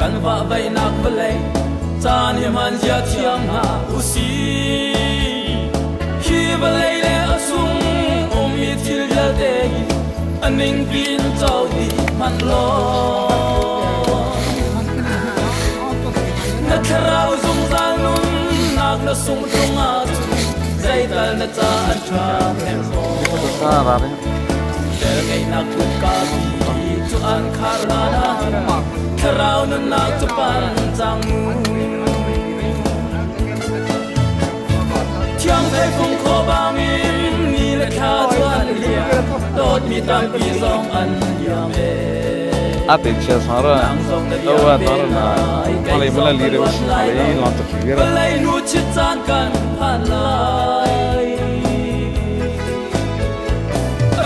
กันว่าใบนักบเลยจานยมันจะเทียมหาอุสีฮีบเลยเลอสุงมีทิลจะเดยอันนิ่งปีนเจ้าดีมันลอยนักเราสงสารนุ่นนักน่ะสงตรงอาจุใจแต่น่ะจะอันทราแม่โมแต่ไงนักทุกกาบีจุอันคารานาคราวนั้นนักจะปันจังมูเที่ยงไทยฟงโคบามินนี่แหละข้าจวนเลียโดดมีตามปีสองอันยามเออาติเชียสาระตัวตอนนั้นอะไรเมื่อลีเรื่องอะไรลองตะกี้กันอะไรนู้ชิดจานกันผ่านลาย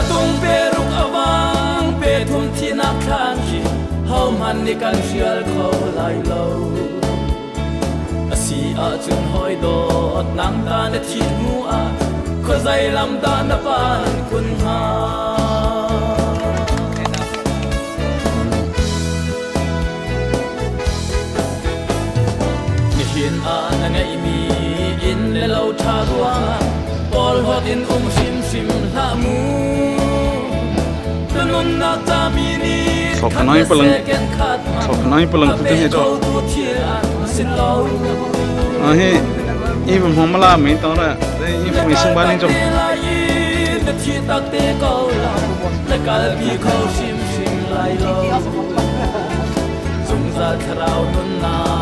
ตุงเปรุกอวังเปทุมที่นักขานขีเฮามันในการเชียร์เขาไล่เรา si a chun hoi dot nang ta na thi mu a kho zai lam da na pan kun ha ni hin a na ngai mi in le lo tha ruwa pol hot in sim sim la mu nun na ta mi ni soknai palang tu he jo he even homala me to ra dei information ba ni jo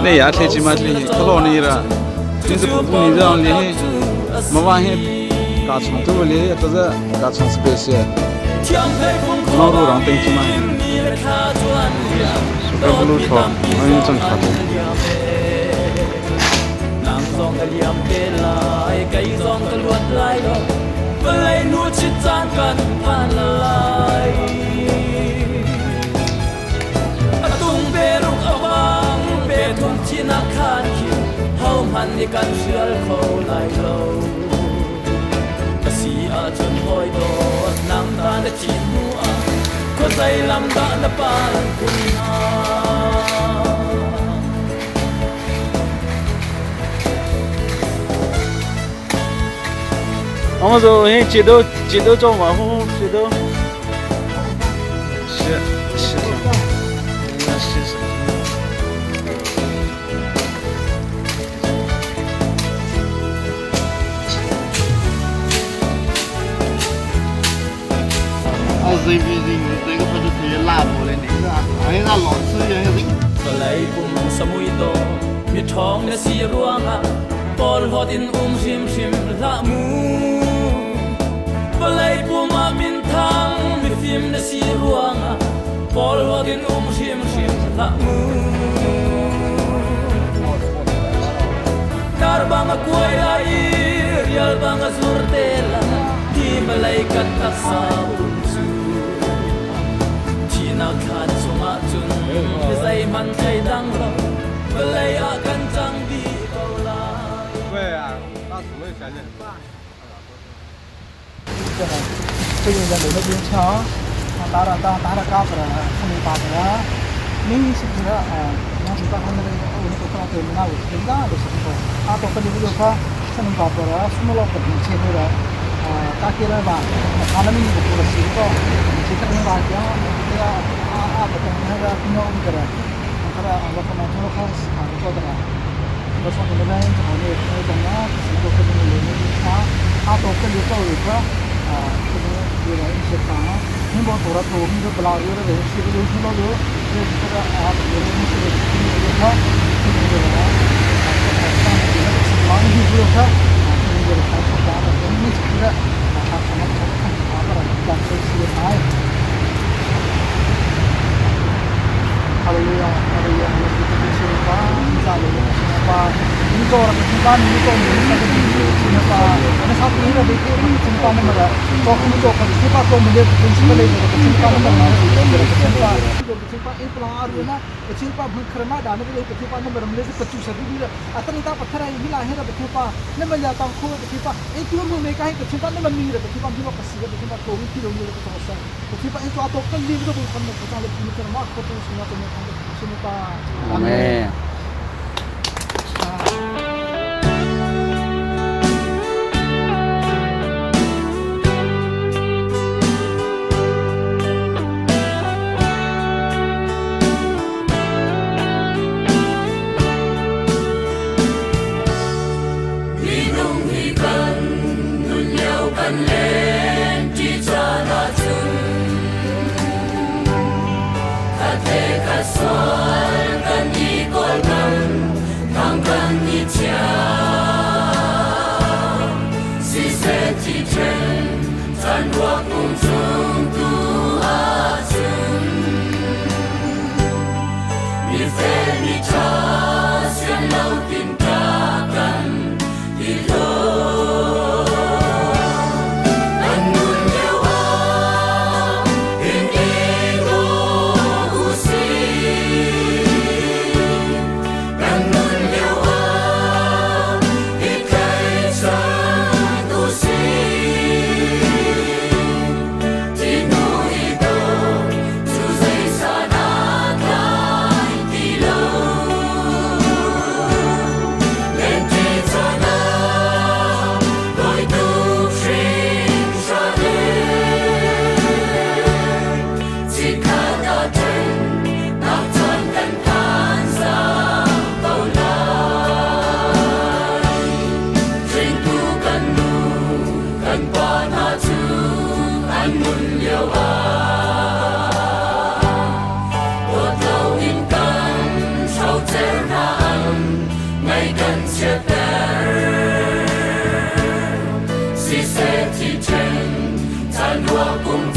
ne ya the chi ma thi klo ni ra tin su pu ni ra ni ma wa he ka chang tu le ta za ka chang space ya no ru rang ting chi ma su ka lu tho ai chang kha zong a liam te lai kai zong ka luat lai do balai nu chit chan kan phan lai atung be ruk awang be thum china khan ki hau man ni kan sial kho lai lo asi a chun hoi do nam ta na chin mu a ko zai lam da na pan kun ha ông rồi he chỉ đâu cho mà không chỉ đâu这个不是可以拉过来那个，哎，那老吃人家ก็เลยปุ่มสมุยโตมีท้องในสีรวงอ่ะปอลหอดินชิมชิมละมูก็เลยปุ่มมินทางมีฟิมในสีรวงอ่ะปอลหอดินชิมชิมละมูดาร์บังกวยไลเรียลบังสุรเตล่าที่มาเลยกัดตักสาวนักขัดสมาจุนไม่ใช่มันใจดังเราเวลากันจังดีเท่าไร对啊那主位条件最近在那边抢打了嘎子了他们打的了明明是这个那是把他们的我们都看到那我听到的是不啊都跟你们有说他们打的了什么老不听见的了打起来吧他们那个不是习惯其实你话讲betul ada punya umkara angkara Allah kemana khas angkara kodra besok kemudian kami tanya untuk kemudian kita atau kemudian kita kemudian dia ini siapa ini buat orang tua ini belakang dia dari sini dulu sini dulu dia kita kemudian ini sudah kita kemudian lagi dulu kita kemudian kita ini kita akan apa dan sesuai Haleluya, haleluya, haleluya, siapa, misalnya, siapa, ini orang siapa, ini siapa, ini satu ini ada ini siapa nama, toh ini toh siapa toh menjadi prinsipal itu, siapa nama, siapa itu pelangar itu, siapa berkerma dan itu siapa nama Malaysia kecil sekali, atau kita pakai ini lahir ada siapa, nama jatah kau siapa, itu mereka itu siapa nama mira, siapa bila kasih, siapa toh itu dia itu siapa itu atau kan dia itu bukan kita lebih kerma, kau tu semua tu Sino pa? Amen. Hãy subscribe cho kênh Ghiền Mì Gõ để không bỏ lỡ